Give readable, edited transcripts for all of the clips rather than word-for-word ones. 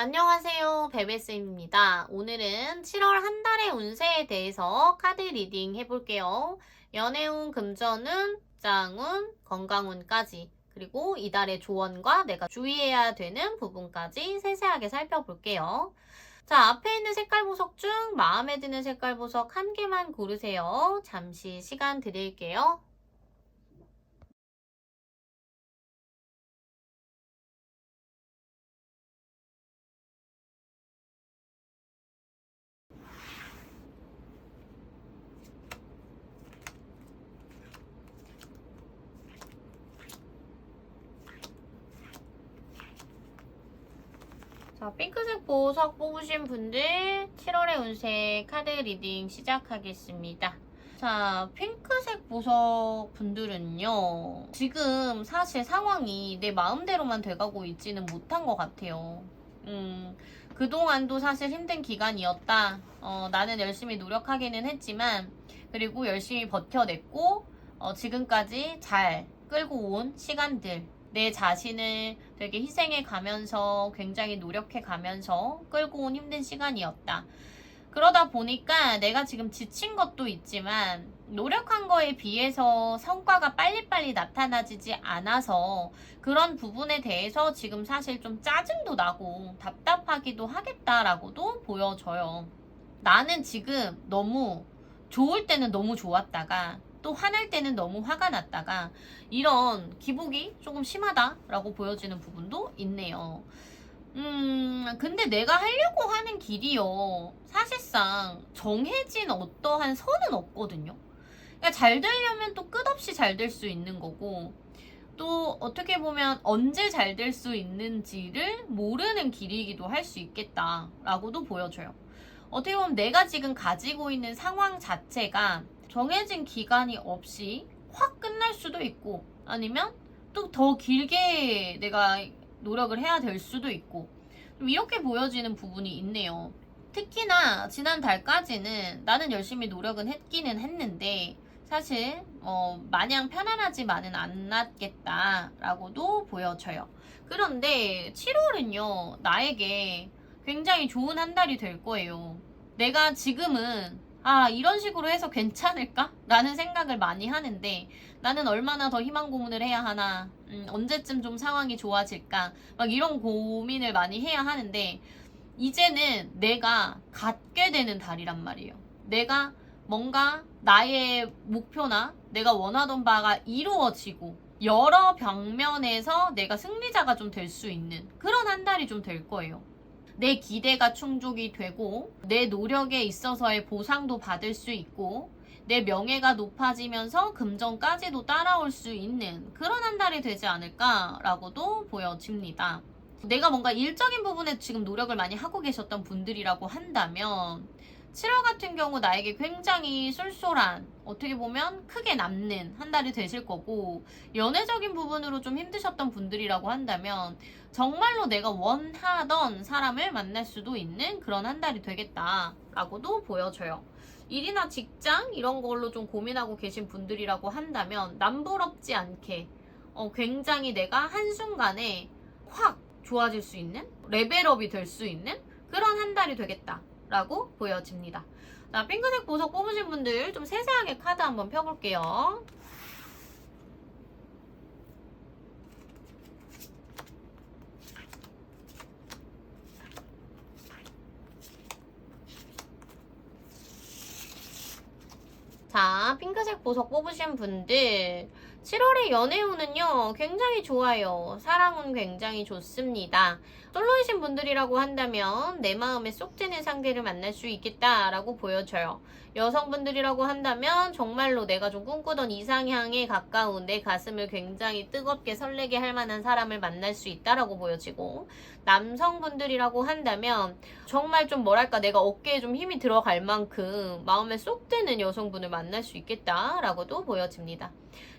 안녕하세요. 베베스입니다. 오늘은 7월 한 달의 운세에 대해서 카드 리딩 해볼게요. 연애운, 금전운, 직장운, 건강운까지 그리고 이달의 조언과 내가 주의해야 되는 부분까지 세세하게 살펴볼게요. 자, 앞에 있는 색깔 보석 중 마음에 드는 색깔 보석 한 개만 고르세요. 잠시 시간 드릴게요. 자, 핑크색 보석 뽑으신 분들 7월의 운세 카드 리딩 시작하겠습니다. 자, 핑크색 보석 분들은요, 지금 사실 상황이 내 마음대로만 돼가고 있지는 못한 것 같아요. 그동안도 사실 힘든 기간이었다. 나는 열심히 노력하기는 했지만, 그리고 열심히 버텨냈고, 지금까지 잘 끌고 온 시간들, 내 자신을 되게 희생해 가면서 굉장히 노력해 가면서 끌고 온 힘든 시간이었다. 그러다 보니까 내가 지금 지친 것도 있지만 노력한 거에 비해서 성과가 빨리빨리 나타나지 않아서 그런 부분에 대해서 지금 사실 좀 짜증도 나고 답답하기도 하겠다라고도 보여져요. 나는 지금 너무 좋을 때는 너무 좋았다가 또 화날 때는 너무 화가 났다가 이런 기복이 조금 심하다라고 보여지는 부분도 있네요. 근데 내가 하려고 하는 길이요. 사실상 정해진 어떠한 선은 없거든요. 그러니까 잘 되려면 또 끝없이 잘 될 수 있는 거고, 또 어떻게 보면 언제 잘 될 수 있는지를 모르는 길이기도 할 수 있겠다라고도 보여져요. 어떻게 보면 내가 지금 가지고 있는 상황 자체가 정해진 기간이 없이 확 끝날 수도 있고, 아니면 또 더 길게 내가 노력을 해야 될 수도 있고, 좀 이렇게 보여지는 부분이 있네요. 특히나 지난 달까지는 나는 열심히 노력은 했기는 했는데 사실 마냥 편안하지만은 않았겠다라고도 보여져요. 그런데 7월은요, 나에게 굉장히 좋은 한 달이 될 거예요. 내가 지금은 이런 식으로 해서 괜찮을까? 라는 생각을 많이 하는데 나는 얼마나 더 희망 고문을 해야 하나, 언제쯤 좀 상황이 좋아질까? 막 이런 고민을 많이 해야 하는데 이제는 내가 갖게 되는 달이란 말이에요. 내가 뭔가 나의 목표나 내가 원하던 바가 이루어지고 여러 방면에서 내가 승리자가 좀 될 수 있는 그런 한 달이 좀 될 거예요. 내 기대가 충족이 되고 내 노력에 있어서의 보상도 받을 수 있고 내 명예가 높아지면서 금전까지도 따라올 수 있는 그런 한 달이 되지 않을까라고도 보여집니다. 내가 뭔가 일적인 부분에 지금 노력을 많이 하고 계셨던 분들이라고 한다면 7월 같은 경우 나에게 굉장히 쏠쏠한, 어떻게 보면 크게 남는 한 달이 되실 거고, 연애적인 부분으로 좀 힘드셨던 분들이라고 한다면 정말로 내가 원하던 사람을 만날 수도 있는 그런 한 달이 되겠다라고도 보여져요. 일이나 직장 이런 걸로 좀 고민하고 계신 분들이라고 한다면 남부럽지 않게 굉장히 내가 한순간에 확 좋아질 수 있는, 레벨업이 될 수 있는 그런 한 달이 되겠다라고 보여집니다. 자, 핑크색 보석 뽑으신 분들 좀 세세하게 카드 한번 펴볼게요. 자, 핑크색 보석 뽑으신 분들 7월의 연애운은요 굉장히 좋아요. 사랑운 굉장히 좋습니다. 솔로이신 분들이라고 한다면 내 마음에 쏙 드는 상대를 만날 수 있겠다라고 보여져요. 여성분들이라고 한다면 정말로 내가 좀 꿈꾸던 이상향에 가까운 내 가슴을 굉장히 뜨겁게 설레게 할 만한 사람을 만날 수 있다라고 보여지고, 남성분들이라고 한다면 정말 좀 뭐랄까 내가 어깨에 좀 힘이 들어갈 만큼 마음에 쏙 드는 여성분을 만날 수 있겠다라고도 보여집니다.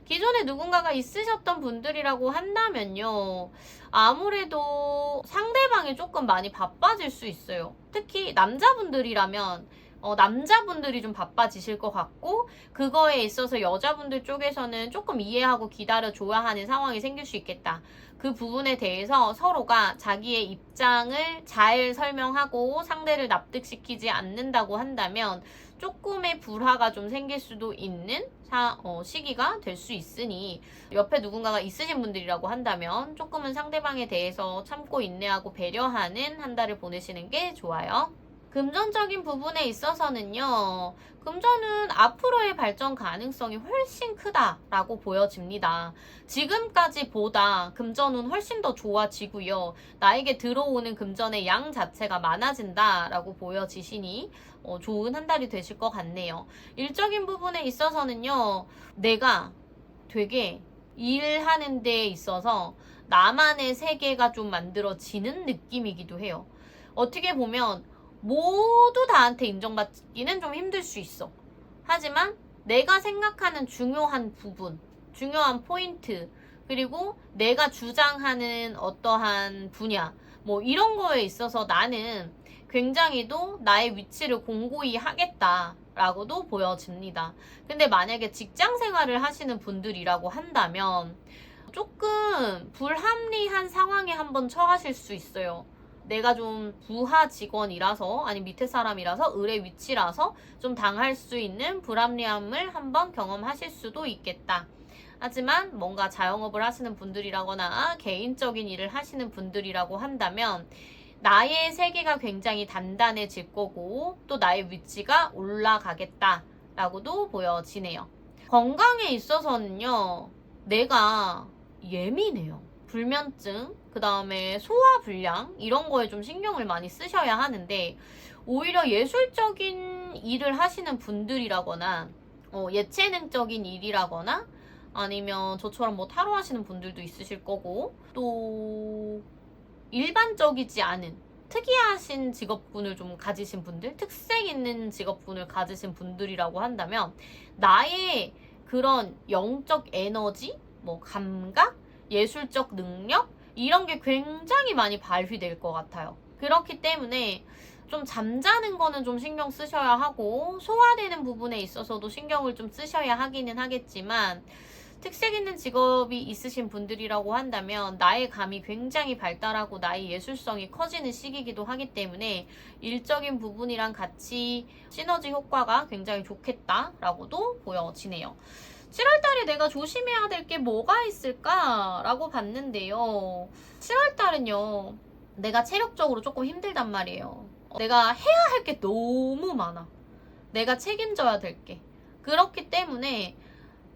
기존에 누군가가 있으셨던 분들이라고 한다면요, 아무래도 상대방이 조금 많이 바빠질 수 있어요. 특히 남자분들이라면 남자분들이 좀 바빠지실 것 같고, 그거에 있어서 여자분들 쪽에서는 조금 이해하고 기다려줘야 하는 상황이 생길 수 있겠다. 그 부분에 대해서 서로가 자기의 입장을 잘 설명하고 상대를 납득시키지 않는다고 한다면 조금의 불화가 좀 생길 수도 있는 시기가 될 수 있으니, 옆에 누군가가 있으신 분들이라고 한다면 조금은 상대방에 대해서 참고 인내하고 배려하는 한 달을 보내시는 게 좋아요. 금전적인 부분에 있어서는요, 금전은 앞으로의 발전 가능성이 훨씬 크다라고 보여집니다. 지금까지보다 금전은 훨씬 더 좋아지고요. 나에게 들어오는 금전의 양 자체가 많아진다라고 보여지시니 좋은 한 달이 되실 것 같네요. 일적인 부분에 있어서는요, 내가 되게 일하는 데 있어서 나만의 세계가 좀 만들어지는 느낌이기도 해요. 어떻게 보면 모두 나한테 인정받기는 좀 힘들 수 있어. 하지만 내가 생각하는 중요한 부분, 중요한 포인트, 그리고 내가 주장하는 어떠한 분야, 뭐 이런 거에 있어서 나는 굉장히도 나의 위치를 공고히 하겠다라고도 보여집니다. 근데 만약에 직장 생활을 하시는 분들이라고 한다면 조금 불합리한 상황에 한번 처하실 수 있어요. 내가 좀 부하 직원이라서, 아니 밑에 사람이라서, 을의 위치라서 좀 당할 수 있는 불합리함을 한번 경험하실 수도 있겠다. 하지만 뭔가 자영업을 하시는 분들이라거나 개인적인 일을 하시는 분들이라고 한다면 나의 세계가 굉장히 단단해질 거고 또 나의 위치가 올라가겠다라고도 보여지네요. 건강에 있어서는요, 내가 예민해요. 불면증, 그 다음에 소화불량 이런 거에 좀 신경을 많이 쓰셔야 하는데, 오히려 예술적인 일을 하시는 분들이라거나 예체능적인 일이라거나 아니면 저처럼 뭐 타로 하시는 분들도 있으실 거고, 또 일반적이지 않은 특이하신 직업군을 좀 가지신 분들, 특색 있는 직업군을 가지신 분들이라고 한다면 나의 그런 영적 에너지, 뭐 감각, 예술적 능력 이런 게 굉장히 많이 발휘될 것 같아요. 그렇기 때문에 좀 잠자는 거는 좀 신경 쓰셔야 하고 소화되는 부분에 있어서도 신경을 좀 쓰셔야 하기는 하겠지만, 특색 있는 직업이 있으신 분들이라고 한다면 나의 감이 굉장히 발달하고 나의 예술성이 커지는 시기이기도 하기 때문에 일적인 부분이랑 같이 시너지 효과가 굉장히 좋겠다라고도 보여지네요. 7월달에 내가 조심해야 될 게 뭐가 있을까라고 봤는데요. 7월달은요, 내가 체력적으로 조금 힘들단 말이에요. 내가 해야 할 게 너무 많아. 내가 책임져야 될 게. 그렇기 때문에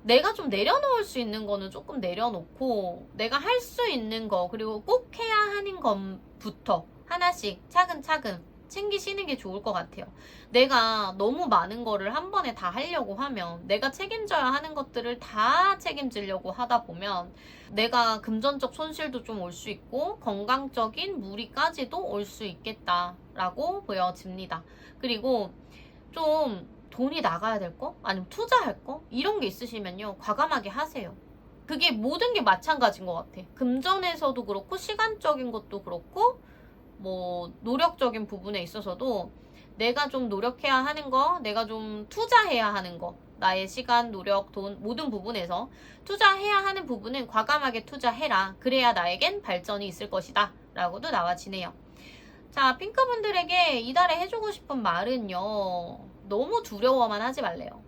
내가 좀 내려놓을 수 있는 거는 조금 내려놓고 내가 할 수 있는 거, 그리고 꼭 해야 하는 것부터 하나씩 차근차근 챙기시는 게 좋을 것 같아요. 내가 너무 많은 거를 한 번에 다 하려고 하면, 내가 책임져야 하는 것들을 다 책임지려고 하다 보면 내가 금전적 손실도 좀 올 수 있고 건강적인 무리까지도 올 수 있겠다라고 보여집니다. 그리고 좀 돈이 나가야 될 거? 아니면 투자할 거? 이런 게 있으시면요, 과감하게 하세요. 그게 모든 게 마찬가지인 것 같아. 금전에서도 그렇고 시간적인 것도 그렇고 뭐 노력적인 부분에 있어서도 내가 좀 노력해야 하는 거, 내가 좀 투자해야 하는 거, 나의 시간, 노력, 돈 모든 부분에서 투자해야 하는 부분은 과감하게 투자해라. 그래야 나에겐 발전이 있을 것이다 라고도 나와지네요. 자, 핑크분들에게 이달에 해주고 싶은 말은요, 너무 두려워만 하지 말래요.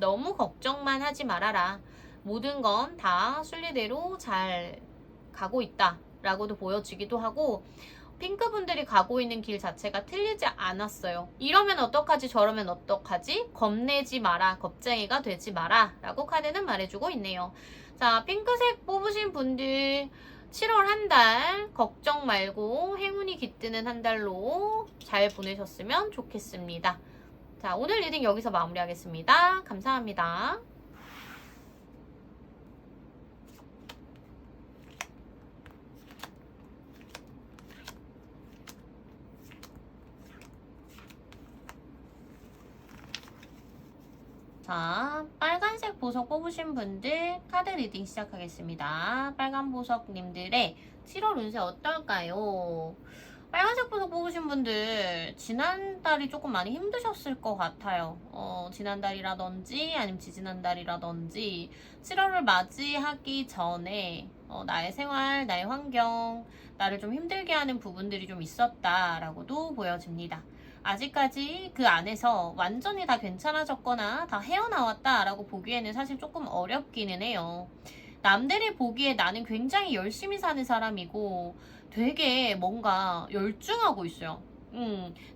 너무 걱정만 하지 말아라. 모든 건 다 순리대로 잘 가고 있다 라고도 보여지기도 하고, 핑크분들이 가고 있는 길 자체가 틀리지 않았어요. 이러면 어떡하지, 저러면 어떡하지, 겁내지 마라, 겁쟁이가 되지 마라 라고 카드는 말해주고 있네요. 자, 핑크색 뽑으신 분들 7월 한 달 걱정 말고 행운이 깃드는 한 달로 잘 보내셨으면 좋겠습니다. 자, 오늘 리딩 여기서 마무리하겠습니다. 감사합니다. 자, 빨간색 보석 뽑으신 분들 카드 리딩 시작하겠습니다. 빨간 보석님들의 7월 운세 어떨까요? 빨간색 보석 뽑으신 분들 지난달이 조금 많이 힘드셨을 것 같아요. 지난달이라든지 아니면 지지난달이라든지 7월을 맞이하기 전에 나의 생활, 나의 환경, 나를 좀 힘들게 하는 부분들이 좀 있었다라고도 보여집니다. 아직까지 그 안에서 완전히 다 괜찮아졌거나 다 헤어나왔다라고 보기에는 사실 조금 어렵기는 해요. 남들이 보기에 나는 굉장히 열심히 사는 사람이고 되게 뭔가 열중하고 있어요.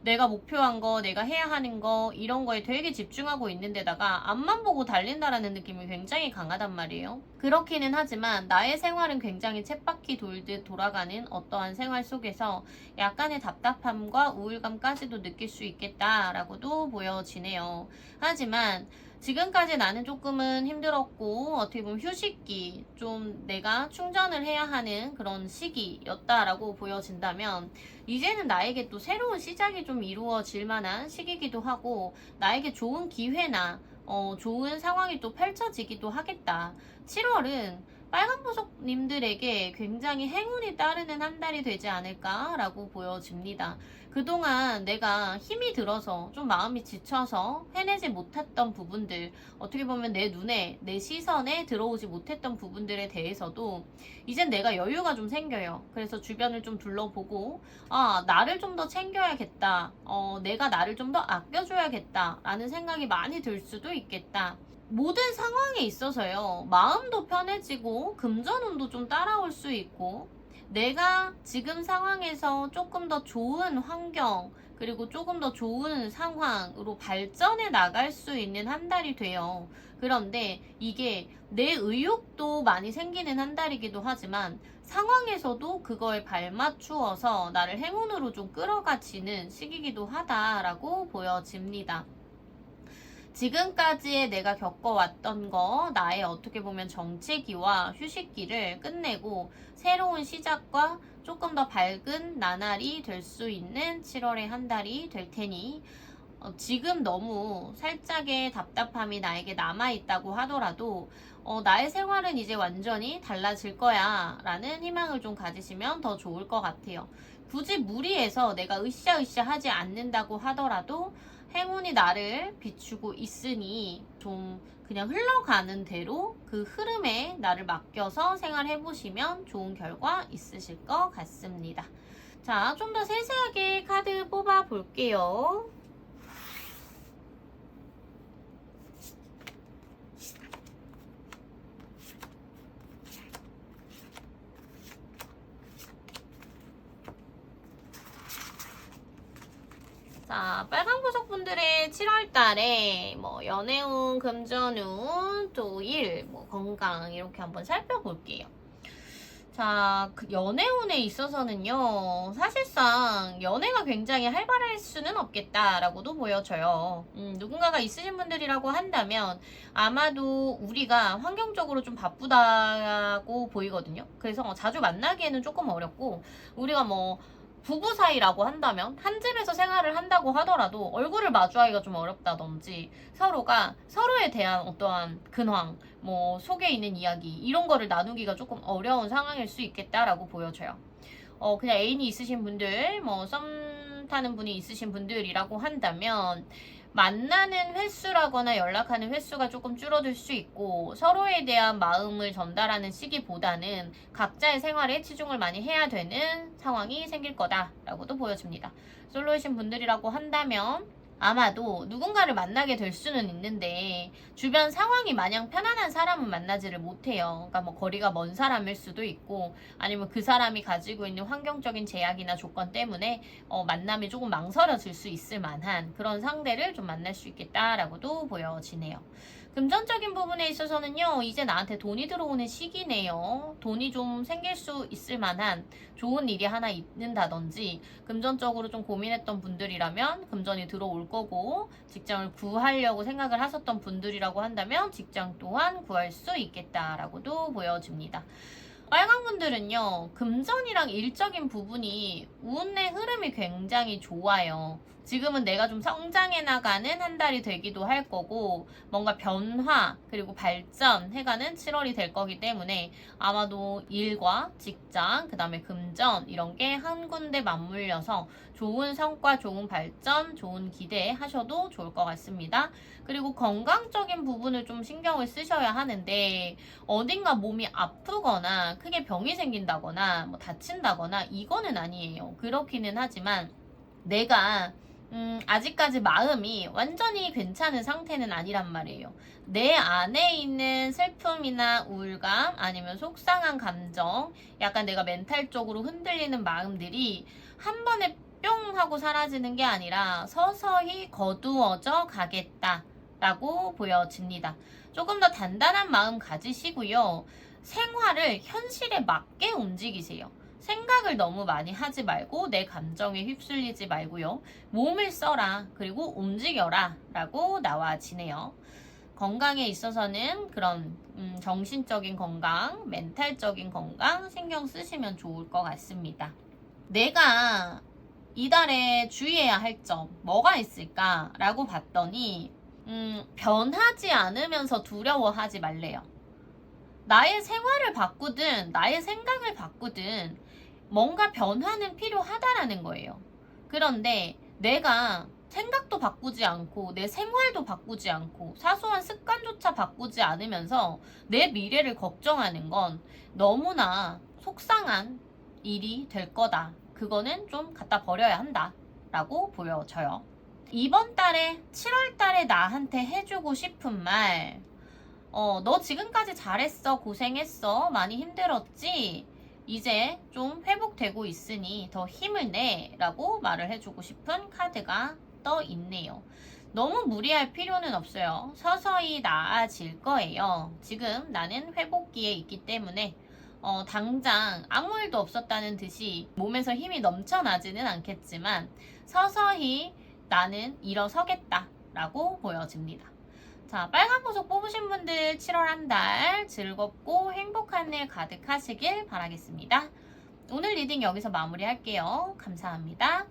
내가 목표한 거, 내가 해야 하는 거, 이런 거에 되게 집중하고 있는 데다가 앞만 보고 달린다라는 느낌이 굉장히 강하단 말이에요. 그렇기는 하지만 나의 생활은 굉장히 쳇바퀴 돌듯 돌아가는 어떠한 생활 속에서 약간의 답답함과 우울감까지도 느낄 수 있겠다라고도 보여지네요. 하지만 지금까지 나는 조금은 힘들었고 어떻게 보면 휴식기, 좀 내가 충전을 해야 하는 그런 시기였다라고 보여진다면 이제는 나에게 또 새로운 시작이 좀 이루어질 만한 시기이기도 하고 나에게 좋은 기회나 좋은 상황이 또 펼쳐지기도 하겠다. 7월은 빨간 보석님들에게 굉장히 행운이 따르는 한 달이 되지 않을까라고 보여집니다. 그동안 내가 힘이 들어서 좀 마음이 지쳐서 해내지 못했던 부분들, 어떻게 보면 내 눈에, 내 시선에 들어오지 못했던 부분들에 대해서도 이젠 내가 여유가 좀 생겨요. 그래서 주변을 좀 둘러보고 나를 좀 더 챙겨야겠다. 내가 나를 좀 더 아껴줘야겠다. 라는 생각이 많이 들 수도 있겠다. 모든 상황에 있어서요. 마음도 편해지고 금전운도 좀 따라올 수 있고 내가 지금 상황에서 조금 더 좋은 환경 그리고 조금 더 좋은 상황으로 발전해 나갈 수 있는 한 달이 돼요. 그런데 이게 내 의욕도 많이 생기는 한 달이기도 하지만 상황에서도 그거에 발맞추어서 나를 행운으로 좀 끌어가지는 시기이기도 하다라고 보여집니다. 지금까지의 내가 겪어왔던 거, 나의 어떻게 보면 정체기와 휴식기를 끝내고 새로운 시작과 조금 더 밝은 나날이 될 수 있는 7월의 한 달이 될 테니 지금 너무 살짝의 답답함이 나에게 남아있다고 하더라도 나의 생활은 이제 완전히 달라질 거야 라는 희망을 좀 가지시면 더 좋을 것 같아요. 굳이 무리해서 내가 으쌰으쌰 하지 않는다고 하더라도 행운이 나를 비추고 있으니 좀 그냥 흘러가는 대로 그 흐름에 나를 맡겨서 생활해보시면 좋은 결과 있으실 것 같습니다. 자, 좀 더 세세하게 카드 뽑아 볼게요. 자, 빨간 보석 분들의 7월 달에 연애운, 금전운, 또 일, 건강 이렇게 한번 살펴볼게요. 자, 그 연애운에 있어서는요, 사실상 연애가 굉장히 활발할 수는 없겠다라고도 보여져요. 누군가가 있으신 분들이라고 한다면 아마도 우리가 환경적으로 좀 바쁘다고 보이거든요. 그래서 자주 만나기에는 조금 어렵고, 우리가 부부 사이라고 한다면 한 집에서 생활을 한다고 하더라도 얼굴을 마주하기가 좀 어렵다든지 서로가 서로에 대한 어떠한 근황, 속에 있는 이야기 이런 거를 나누기가 조금 어려운 상황일 수 있겠다라고 보여져요. 그냥 애인이 있으신 분들, 썸 타는 분이 있으신 분들이라고 한다면 만나는 횟수라거나 연락하는 횟수가 조금 줄어들 수 있고 서로에 대한 마음을 전달하는 시기보다는 각자의 생활에 치중을 많이 해야 되는 상황이 생길 거다라고도 보여집니다. 솔로이신 분들이라고 한다면 아마도 누군가를 만나게 될 수는 있는데 주변 상황이 마냥 편안한 사람은 만나지를 못해요. 그러니까 거리가 먼 사람일 수도 있고 아니면 그 사람이 가지고 있는 환경적인 제약이나 조건 때문에 만남이 조금 망설여질 수 있을 만한 그런 상대를 좀 만날 수 있겠다라고도 보여지네요. 금전적인 부분에 있어서는요, 이제 나한테 돈이 들어오는 시기네요. 돈이 좀 생길 수 있을 만한 좋은 일이 하나 있는다든지, 금전적으로 좀 고민했던 분들이라면 금전이 들어올 거고, 직장을 구하려고 생각을 하셨던 분들이라고 한다면 직장 또한 구할 수 있겠다라고도 보여집니다. 빨간 분들은요, 금전이랑 일적인 부분이 운의 흐름이 굉장히 좋아요. 지금은 내가 좀 성장해 나가는 한 달이 되기도 할 거고 뭔가 변화 그리고 발전 해가는 7월이 될 거기 때문에 아마도 일과 직장 그 다음에 금전 이런 게 한 군데 맞물려서 좋은 성과, 좋은 발전, 좋은 기대 하셔도 좋을 것 같습니다. 그리고 건강적인 부분을 좀 신경을 쓰셔야 하는데 어딘가 몸이 아프거나 크게 병이 생긴다거나 뭐 다친다거나 이거는 아니에요. 그렇기는 하지만 내가 아직까지 마음이 완전히 괜찮은 상태는 아니란 말이에요. 내 안에 있는 슬픔이나 우울감 아니면 속상한 감정, 약간 내가 멘탈적으로 흔들리는 마음들이 한 번에 뿅 하고 사라지는 게 아니라 서서히 거두어져 가겠다라고 보여집니다. 조금 더 단단한 마음 가지시고요. 생활을 현실에 맞게 움직이세요. 생각을 너무 많이 하지 말고 내 감정에 휩쓸리지 말고요. 몸을 써라. 그리고 움직여라. 라고 나와지네요. 건강에 있어서는 그런 정신적인 건강, 멘탈적인 건강 신경 쓰시면 좋을 것 같습니다. 내가 이달에 주의해야 할 점 뭐가 있을까? 라고 봤더니 변하지 않으면서 두려워하지 말래요. 나의 생활을 바꾸든 나의 생각을 바꾸든 뭔가 변화는 필요하다라는 거예요. 그런데 내가 생각도 바꾸지 않고 내 생활도 바꾸지 않고 사소한 습관조차 바꾸지 않으면서 내 미래를 걱정하는 건 너무나 속상한 일이 될 거다. 그거는 좀 갖다 버려야 한다. 라고 보여져요. 이번 달에 7월 달에 나한테 해주고 싶은 말 너 지금까지 잘했어, 고생했어, 많이 힘들었지? 이제 좀 회복되고 있으니 더 힘을 내 라고 말을 해주고 싶은 카드가 떠 있네요. 너무 무리할 필요는 없어요. 서서히 나아질 거예요. 지금 나는 회복기에 있기 때문에 당장 아무 일도 없었다는 듯이 몸에서 힘이 넘쳐나지는 않겠지만 서서히 나는 일어서겠다 라고 보여집니다. 자, 빨간 보석 뽑으신 분들 7월 한 달 즐겁고 행복한 일 가득하시길 바라겠습니다. 오늘 리딩 여기서 마무리할게요. 감사합니다.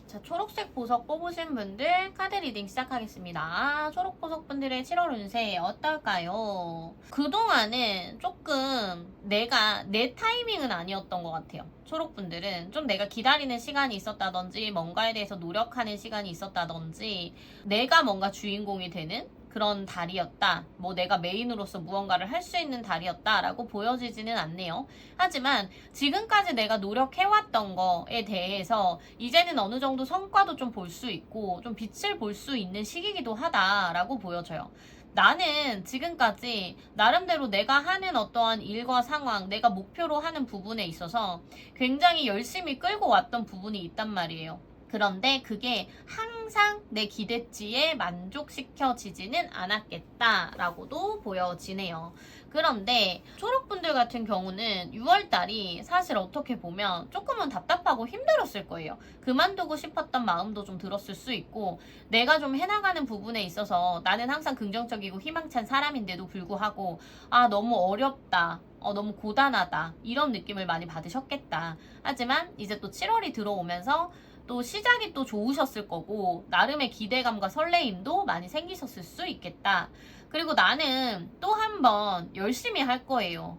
자, 초록색 보석 뽑으신 분들 카드 리딩 시작하겠습니다. 초록 보석 분들의 7월 운세 어떨까요? 그동안은 조금 내가 내 타이밍은 아니었던 것 같아요. 초록 분들은 좀 내가 기다리는 시간이 있었다든지 뭔가에 대해서 노력하는 시간이 있었다든지 내가 뭔가 주인공이 되는 그런 달이었다. 뭐 내가 메인으로서 무언가를 할 수 있는 달이었다라고 보여지지는 않네요. 하지만 지금까지 내가 노력해왔던 거에 대해서 이제는 어느 정도 성과도 좀 볼 수 있고 좀 빛을 볼 수 있는 시기이기도 하다라고 보여져요. 나는 지금까지 나름대로 내가 하는 어떠한 일과 상황, 내가 목표로 하는 부분에 있어서 굉장히 열심히 끌고 왔던 부분이 있단 말이에요. 그런데 그게 항상 내 기대치에 만족시켜지지는 않았겠다라고도 보여지네요. 그런데 초록분들 같은 경우는 6월달이 사실 어떻게 보면 조금은 답답하고 힘들었을 거예요. 그만두고 싶었던 마음도 좀 들었을 수 있고 내가 좀 해나가는 부분에 있어서 나는 항상 긍정적이고 희망찬 사람인데도 불구하고 너무 어렵다. 너무 고단하다. 이런 느낌을 많이 받으셨겠다. 하지만 이제 또 7월이 들어오면서 또 시작이 또 좋으셨을 거고 나름의 기대감과 설레임도 많이 생기셨을 수 있겠다. 그리고 나는 또 한 번 열심히 할 거예요.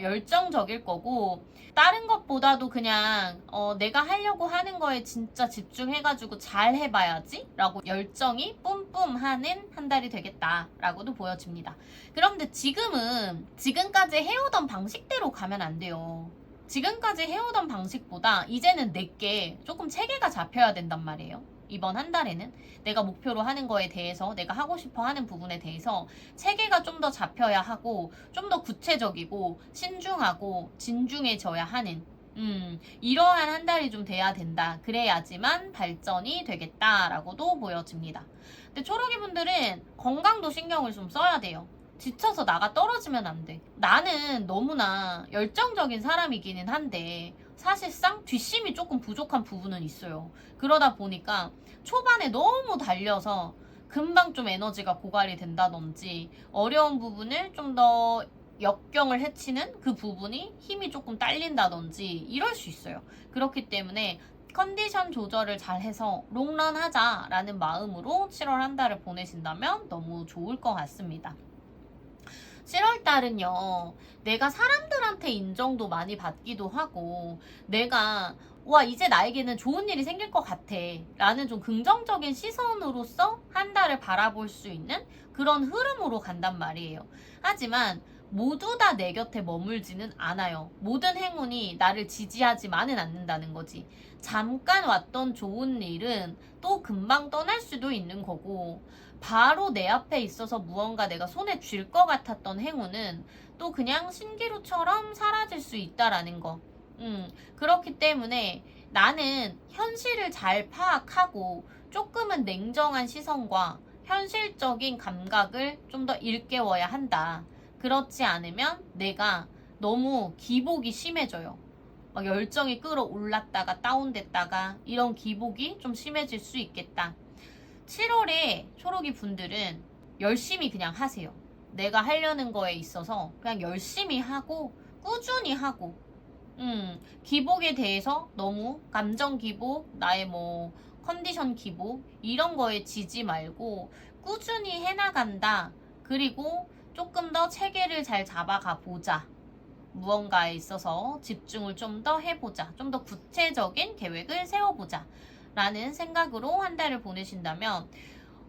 열정적일 거고 다른 것보다도 그냥 내가 하려고 하는 거에 진짜 집중해가지고 잘 해봐야지 라고 열정이 뿜뿜하는 한 달이 되겠다 라고도 보여집니다. 그런데 지금은 지금까지 해오던 방식대로 가면 안 돼요. 지금까지 해오던 방식보다 이제는 내게 조금 체계가 잡혀야 된단 말이에요. 이번 한 달에는 내가 목표로 하는 거에 대해서 내가 하고 싶어 하는 부분에 대해서 체계가 좀 더 잡혀야 하고 좀 더 구체적이고 신중하고 진중해져야 하는 이러한 한 달이 좀 돼야 된다. 그래야지만 발전이 되겠다라고도 보여집니다. 근데 초록이 분들은 건강도 신경을 좀 써야 돼요. 지쳐서 나가 떨어지면 안 돼. 나는 너무나 열정적인 사람이기는 한데 사실상 뒷심이 조금 부족한 부분은 있어요. 그러다 보니까 초반에 너무 달려서 금방 좀 에너지가 고갈이 된다든지 어려운 부분을 좀 더 역경을 헤치는 그 부분이 힘이 조금 딸린다든지 이럴 수 있어요. 그렇기 때문에 컨디션 조절을 잘 해서 롱런 하자라는 마음으로 7월 한 달을 보내신다면 너무 좋을 것 같습니다. 7월 달은요, 내가 사람들한테 인정도 많이 받기도 하고, 내가, 와, 이제 나에게는 좋은 일이 생길 것 같아. 라는 좀 긍정적인 시선으로서 한 달을 바라볼 수 있는 그런 흐름으로 간단 말이에요. 하지만, 모두 다 내 곁에 머물지는 않아요. 모든 행운이 나를 지지하지만은 않는다는 거지. 잠깐 왔던 좋은 일은 또 금방 떠날 수도 있는 거고, 바로 내 앞에 있어서 무언가 내가 손에 쥘 것 같았던 행운은 또 그냥 신기루처럼 사라질 수 있다라는 거. 그렇기 때문에 나는 현실을 잘 파악하고 조금은 냉정한 시선과 현실적인 감각을 좀 더 일깨워야 한다. 그렇지 않으면 내가 너무 기복이 심해져요. 막 열정이 끌어올랐다가 다운됐다가 이런 기복이 좀 심해질 수 있겠다. 7월에 초록이 분들은 열심히 그냥 하세요. 내가 하려는 거에 있어서 그냥 열심히 하고 꾸준히 하고 기복에 대해서 너무 감정 기복, 나의 뭐 컨디션 기복 이런 거에 지지 말고 꾸준히 해나간다. 그리고 조금 더 체계를 잘 잡아가 보자. 무언가에 있어서 집중을 좀 더 해보자. 좀 더 구체적인 계획을 세워보자. 라는 생각으로 한 달을 보내신다면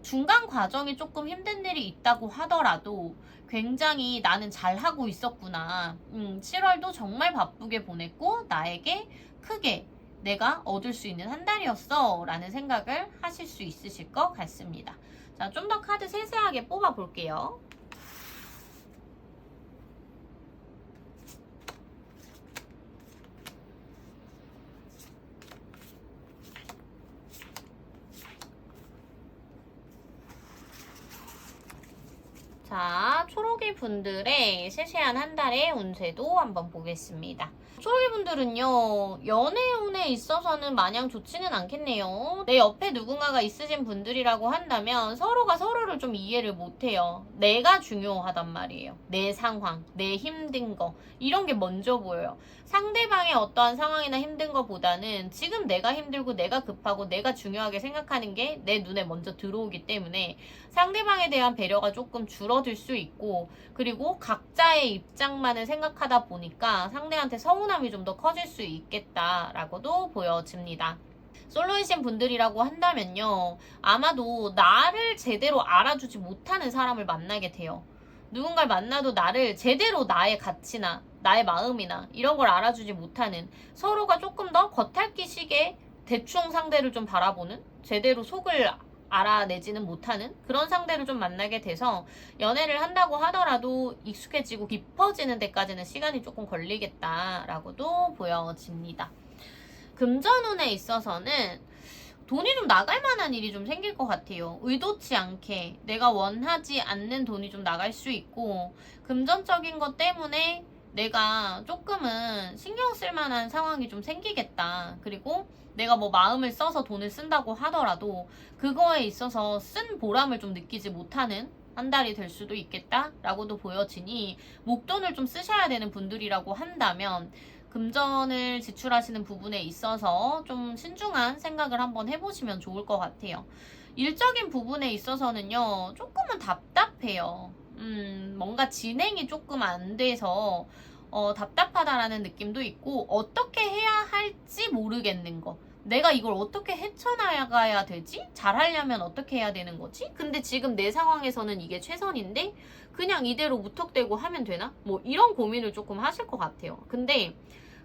중간 과정이 조금 힘든 일이 있다고 하더라도 굉장히 나는 잘하고 있었구나. 7월도 정말 바쁘게 보냈고 나에게 크게 내가 얻을 수 있는 한 달이었어. 라는 생각을 하실 수 있으실 것 같습니다. 자, 좀 더 카드 세세하게 뽑아 볼게요. 자, 초록이 분들의 세세한 한 달의 운세도 한번 보겠습니다. 초록이 분들은요, 연애운에 있어서는 마냥 좋지는 않겠네요. 내 옆에 누군가가 있으신 분들이라고 한다면 서로가 서로를 좀 이해를 못해요. 내가 중요하단 말이에요. 내 상황, 내 힘든 거 이런 게 먼저 보여요. 상대방의 어떠한 상황이나 힘든 거보다는 지금 내가 힘들고 내가 급하고 내가 중요하게 생각하는 게 내 눈에 먼저 들어오기 때문에 상대방에 대한 배려가 조금 줄어들 수 있고, 그리고 각자의 입장만을 생각하다 보니까 상대한테 서운함이 좀 더 커질 수 있겠다라고도 보여집니다. 솔로이신 분들이라고 한다면요, 아마도 나를 제대로 알아주지 못하는 사람을 만나게 돼요. 누군가를 만나도 나를 제대로 나의 가치나 나의 마음이나 이런 걸 알아주지 못하는, 서로가 조금 더 겉핥기식의 대충 상대를 좀 바라보는, 제대로 속을 알아내지는 못하는 그런 상대를 좀 만나게 돼서 연애를 한다고 하더라도 익숙해지고 깊어지는 데까지는 시간이 조금 걸리겠다라고도 보여집니다. 금전운에 있어서는 돈이 좀 나갈 만한 일이 좀 생길 것 같아요. 의도치 않게 내가 원하지 않는 돈이 좀 나갈 수 있고, 금전적인 것 때문에 내가 조금은 신경 쓸 만한 상황이 좀 생기겠다. 그리고 내가 뭐 마음을 써서 돈을 쓴다고 하더라도 그거에 있어서 쓴 보람을 좀 느끼지 못하는 한 달이 될 수도 있겠다라고도 보여지니, 목돈을 좀 쓰셔야 되는 분들이라고 한다면 금전을 지출하시는 부분에 있어서 좀 신중한 생각을 한번 해보시면 좋을 것 같아요. 일적인 부분에 있어서는요, 조금은 답답해요. 뭔가 진행이 조금 안 돼서 답답하다라는 느낌도 있고, 어떻게 해야 할지 모르겠는 거. 내가 이걸 어떻게 헤쳐나가야 되지? 잘하려면 어떻게 해야 되는 거지? 근데 지금 내 상황에서는 이게 최선인데 그냥 이대로 무턱대고 하면 되나? 뭐 이런 고민을 조금 하실 것 같아요. 근데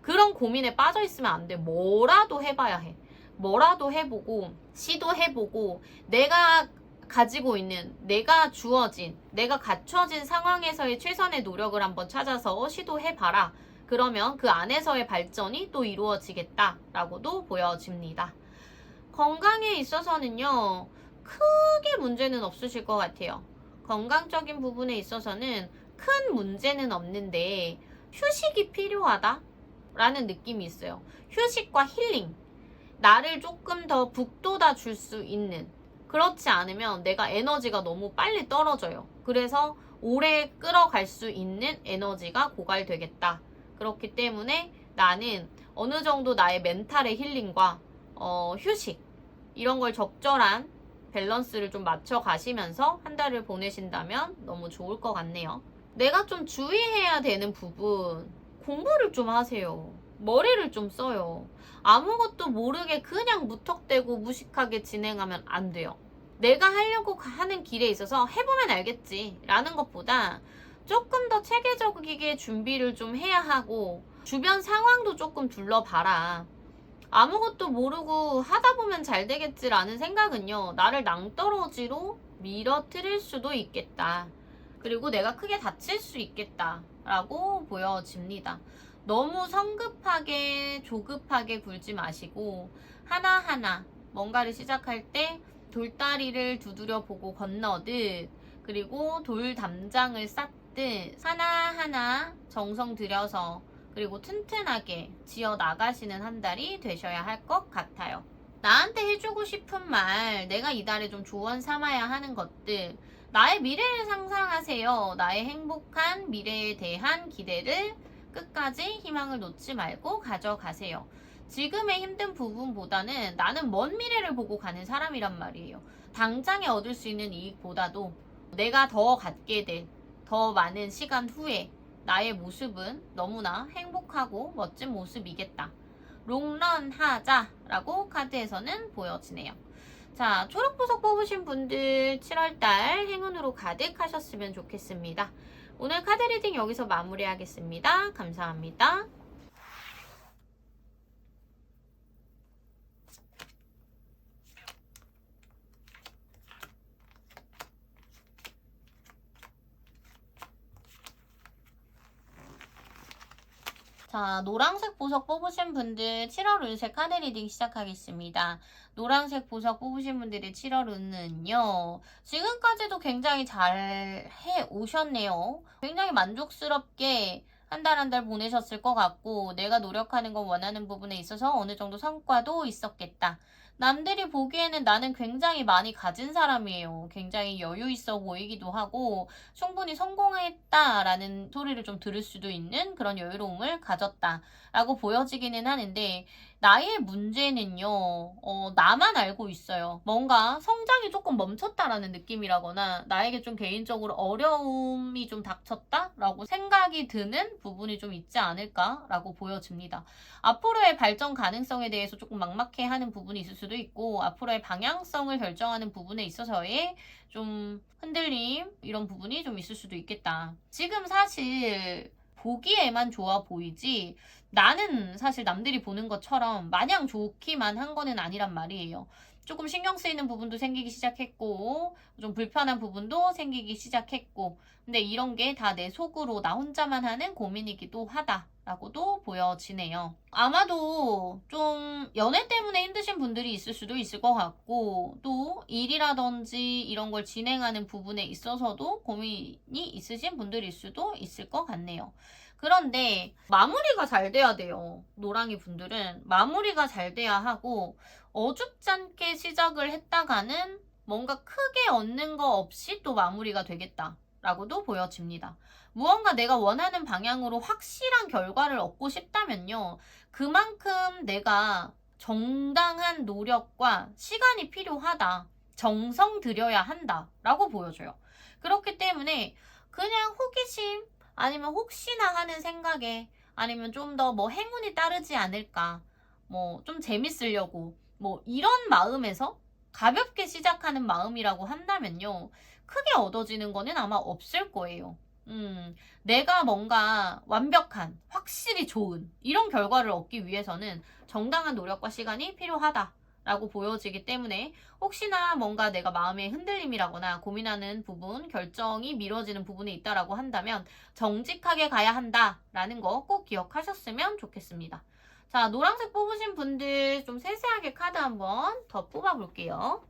그런 고민에 빠져 있으면 안 돼. 뭐라도 해봐야 해. 뭐라도 해보고 시도해보고 내가 가지고 있는, 내가 주어진, 내가 갖춰진 상황에서의 최선의 노력을 한번 찾아서 시도해봐라. 그러면 그 안에서의 발전이 또 이루어지겠다라고도 보여집니다. 건강에 있어서는요, 크게 문제는 없으실 것 같아요. 건강적인 부분에 있어서는 큰 문제는 없는데 휴식이 필요하다 라는 느낌이 있어요. 휴식과 힐링, 나를 조금 더 북돋아 줄 수 있는 그렇지 않으면 내가 에너지가 너무 빨리 떨어져요. 그래서 오래 끌어갈 수 있는 에너지가 고갈되겠다. 그렇기 때문에 나는 어느 정도 나의 멘탈의 힐링과 휴식 이런 걸 적절한 밸런스를 좀 맞춰 가시면서 한 달을 보내신다면 너무 좋을 것 같네요. 내가 좀 주의해야 되는 부분, 공부를 좀 하세요. 머리를 좀 써요. 아무것도 모르게 그냥 무턱대고 무식하게 진행하면 안 돼요. 내가 하려고 하는 길에 있어서 해보면 알겠지 라는 것보다 조금 더 체계적이게 준비를 좀 해야 하고 주변 상황도 조금 둘러봐라. 아무것도 모르고 하다 보면 잘 되겠지라는 생각은요, 나를 낭떠러지로 밀어뜨릴 수도 있겠다. 그리고 내가 크게 다칠 수 있겠다라고 보여집니다. 너무 성급하게 조급하게 굴지 마시고 하나하나 뭔가를 시작할 때 돌다리를 두드려 보고 건너듯, 그리고 돌 담장을 쌓듯 하나하나 정성 들여서 그리고 튼튼하게 지어 나가시는 한 달이 되셔야 할 것 같아요. 나한테 해주고 싶은 말, 내가 이 달에 좀 조언 삼아야 하는 것들, 나의 미래를 상상하세요. 나의 행복한 미래에 대한 기대를 끝까지 희망을 놓지 말고 가져가세요. 지금의 힘든 부분보다는 나는 먼 미래를 보고 가는 사람이란 말이에요. 당장에 얻을 수 있는 이익보다도 내가 더 갖게 될 더 많은 시간 후에 나의 모습은 너무나 행복하고 멋진 모습이겠다. 롱런 하자라고 카드에서는 보여지네요. 자, 초록보석 뽑으신 분들 7월달 행운으로 가득하셨으면 좋겠습니다. 오늘 카드 리딩 여기서 마무리하겠습니다. 감사합니다. 자, 노란색 보석 뽑으신 분들 7월 운세 카드 리딩 시작하겠습니다. 노란색 보석 뽑으신 분들의 7월 운은요, 지금까지도 굉장히 잘 해 오셨네요. 굉장히 만족스럽게 한 달 한 달 보내셨을 것 같고, 내가 노력하는 거 원하는 부분에 있어서 어느 정도 성과도 있었겠다. 남들이 보기에는 나는 굉장히 많이 가진 사람이에요. 굉장히 여유 있어 보이기도 하고 충분히 성공했다라는 소리를 좀 들을 수도 있는 그런 여유로움을 가졌다라고 보여지기는 하는데, 나의 문제는요, 나만 알고 있어요. 뭔가 성장이 조금 멈췄다라는 느낌이라거나 나에게 좀 개인적으로 어려움이 좀 닥쳤다라고 생각이 드는 부분이 좀 있지 않을까라고 보여집니다. 앞으로의 발전 가능성에 대해서 조금 막막해하는 부분이 있을 수도 있고, 앞으로의 방향성을 결정하는 부분에 있어서의 좀 흔들림, 이런 부분이 좀 있을 수도 있겠다. 지금 사실 보기에만 좋아 보이지 나는 사실 남들이 보는 것처럼 마냥 좋기만 한 거는 아니란 말이에요. 조금 신경 쓰이는 부분도 생기기 시작했고, 좀 불편한 부분도 생기기 시작했고, 근데 이런 게 다 내 속으로 나 혼자만 하는 고민이기도 하다라고도 보여지네요. 아마도 좀 연애 때문에 힘드신 분들이 있을 수도 있을 것 같고, 또 일이라든지 이런 걸 진행하는 부분에 있어서도 고민이 있으신 분들일 수도 있을 것 같네요. 그런데 마무리가 잘 돼야 돼요. 노랑이 분들은 마무리가 잘 돼야 하고, 어줍잖게 시작을 했다가는 뭔가 크게 얻는 거 없이 또 마무리가 되겠다라고도 보여집니다. 무언가 내가 원하는 방향으로 확실한 결과를 얻고 싶다면요, 그만큼 내가 정당한 노력과 시간이 필요하다, 정성 들여야 한다라고 보여줘요. 그렇기 때문에 그냥 호기심 아니면 혹시나 하는 생각에, 아니면 좀 더 뭐 행운이 따르지 않을까, 뭐 좀 재밌으려고, 뭐 이런 마음에서 가볍게 시작하는 마음이라고 한다면요, 크게 얻어지는 거는 아마 없을 거예요. 내가 뭔가 완벽한, 확실히 좋은 이런 결과를 얻기 위해서는 정당한 노력과 시간이 필요하다 라고 보여지기 때문에, 혹시나 뭔가 내가 마음의 흔들림이라거나 고민하는 부분, 결정이 미뤄지는 부분이 있다라고 한다면 정직하게 가야 한다라는 거 꼭 기억하셨으면 좋겠습니다. 자, 노란색 뽑으신 분들 좀 세세하게 카드 한번 더 뽑아볼게요.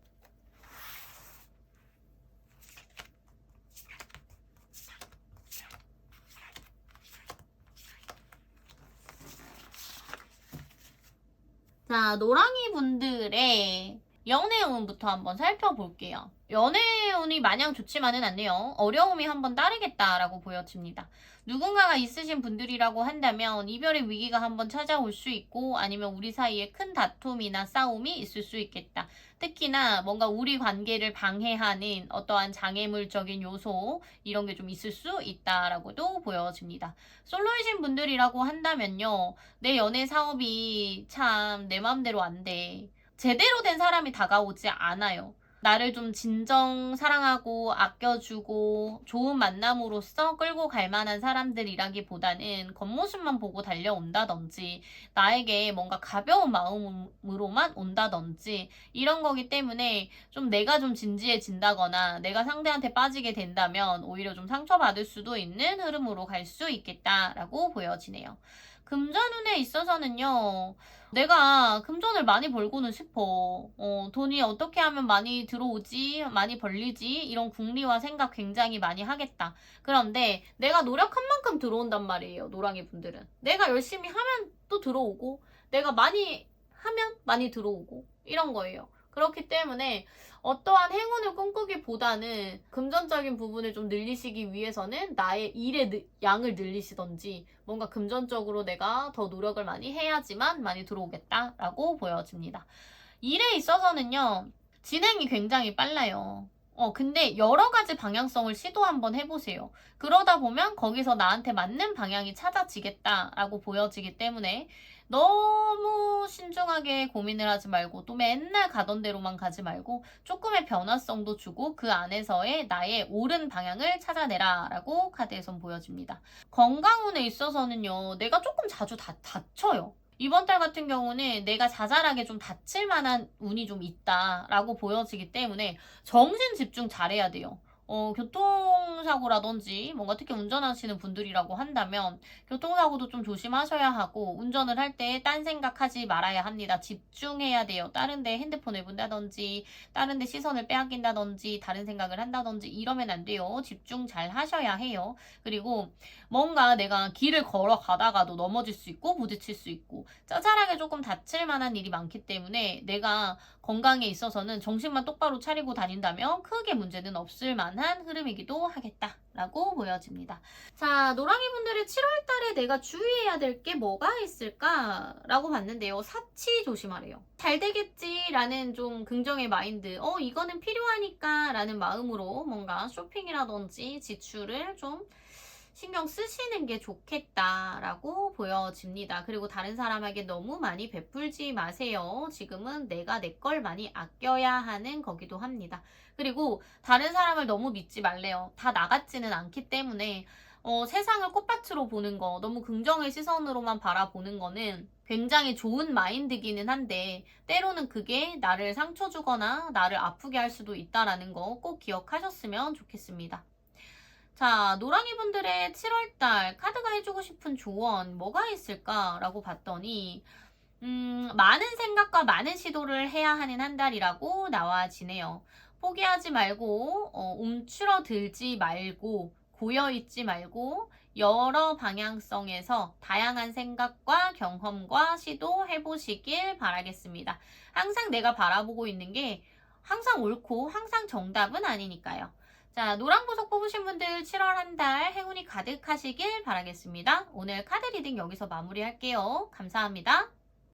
자, 노랑이 분들의 연애운부터 한번 살펴볼게요. 연애운이 마냥 좋지만은 않네요. 어려움이 한번 따르겠다라고 보여집니다. 누군가가 있으신 분들이라고 한다면 이별의 위기가 한번 찾아올 수 있고 아니면 우리 사이에 큰 다툼이나 싸움이 있을 수 있겠다. 특히나 뭔가 우리 관계를 방해하는 어떠한 장애물적인 요소 이런 게 좀 있을 수 있다라고도 보여집니다. 솔로이신 분들이라고 한다면요. 내 연애 사업이 참 내 마음대로 안 돼. 제대로 된 사람이 다가오지 않아요. 나를 좀 진정 사랑하고 아껴주고 좋은 만남으로서 끌고 갈 만한 사람들이라기보다는 겉모습만 보고 달려온다든지 나에게 뭔가 가벼운 마음으로만 온다든지 이런 거기 때문에 좀 내가 좀 진지해진다거나 내가 상대한테 빠지게 된다면 오히려 좀 상처받을 수도 있는 흐름으로 갈 수 있겠다라고 보여지네요. 금전운에 있어서는요. 내가 금전을 많이 벌고는 싶어. 돈이 어떻게 하면 많이 들어오지, 많이 벌리지, 이런 궁리와 생각 굉장히 많이 하겠다. 그런데 내가 노력한 만큼 들어온단 말이에요, 노랑이 분들은. 내가 열심히 하면 또 들어오고, 내가 많이 하면 많이 들어오고, 이런 거예요. 그렇기 때문에 어떠한 행운을 꿈꾸기보다는 금전적인 부분을 좀 늘리시기 위해서는 나의 일의 양을 늘리시던지 뭔가 금전적으로 내가 더 노력을 많이 해야지만 많이 들어오겠다라고 보여집니다. 일에 있어서는요, 진행이 굉장히 빨라요. 근데 여러 가지 방향성을 시도 한번 해보세요. 그러다 보면 거기서 나한테 맞는 방향이 찾아지겠다라고 보여지기 때문에 너무 신중하게 고민을 하지 말고 또 맨날 가던 대로만 가지 말고 조금의 변화성도 주고 그 안에서의 나의 옳은 방향을 찾아내라 라고 카드에선 보여집니다. 건강운에 있어서는요. 내가 조금 자주 다쳐요. 이번 달 같은 경우는 내가 자잘하게 좀 다칠 만한 운이 좀 있다라고 보여지기 때문에 정신 집중 잘해야 돼요. 교통사고라든지 뭔가 특히 운전하시는 분들이라고 한다면 교통사고도 좀 조심하셔야 하고 운전을 할 때 딴 생각하지 말아야 합니다. 집중해야 돼요. 다른 데 핸드폰을 본다든지 다른 데 시선을 빼앗긴다든지 다른 생각을 한다든지 이러면 안 돼요. 집중 잘 하셔야 해요. 그리고 뭔가 내가 길을 걸어가다가도 넘어질 수 있고 부딪힐 수 있고 짜잘하게 조금 다칠 만한 일이 많기 때문에 내가 건강에 있어서는 정신만 똑바로 차리고 다닌다면 크게 문제는 없을 만한 흐름이기도 하겠다라고 보여집니다. 자, 노랑이 분들의 7월 달에 내가 주의해야 될 게 뭐가 있을까라고 봤는데요. 사치 조심하래요. 잘 되겠지라는 좀 긍정의 마인드, 이거는 필요하니까 라는 마음으로 뭔가 쇼핑이라든지 지출을 좀 신경 쓰시는 게 좋겠다라고 보여집니다. 그리고 다른 사람에게 너무 많이 베풀지 마세요. 지금은 내가 내 걸 많이 아껴야 하는 거기도 합니다. 그리고 다른 사람을 너무 믿지 말래요. 다 나 같지는 않기 때문에 세상을 꽃밭으로 보는 거, 너무 긍정의 시선으로만 바라보는 거는 굉장히 좋은 마인드기는 한데 때로는 그게 나를 상처 주거나 나를 아프게 할 수도 있다라는 거 꼭 기억하셨으면 좋겠습니다. 자, 노랑이 분들의 7월달 카드가 해주고 싶은 조언 뭐가 있을까라고 봤더니 많은 생각과 많은 시도를 해야 하는 한 달이라고 나와지네요. 포기하지 말고 움츠러들지 말고 고여있지 말고 여러 방향성에서 다양한 생각과 경험과 시도해보시길 바라겠습니다. 항상 내가 바라보고 있는 게 항상 옳고 항상 정답은 아니니까요. 자, 노랑 보석 뽑으신 분들 7월 한 달 행운이 가득하시길 바라겠습니다. 오늘 카드 리딩 여기서 마무리할게요. 감사합니다.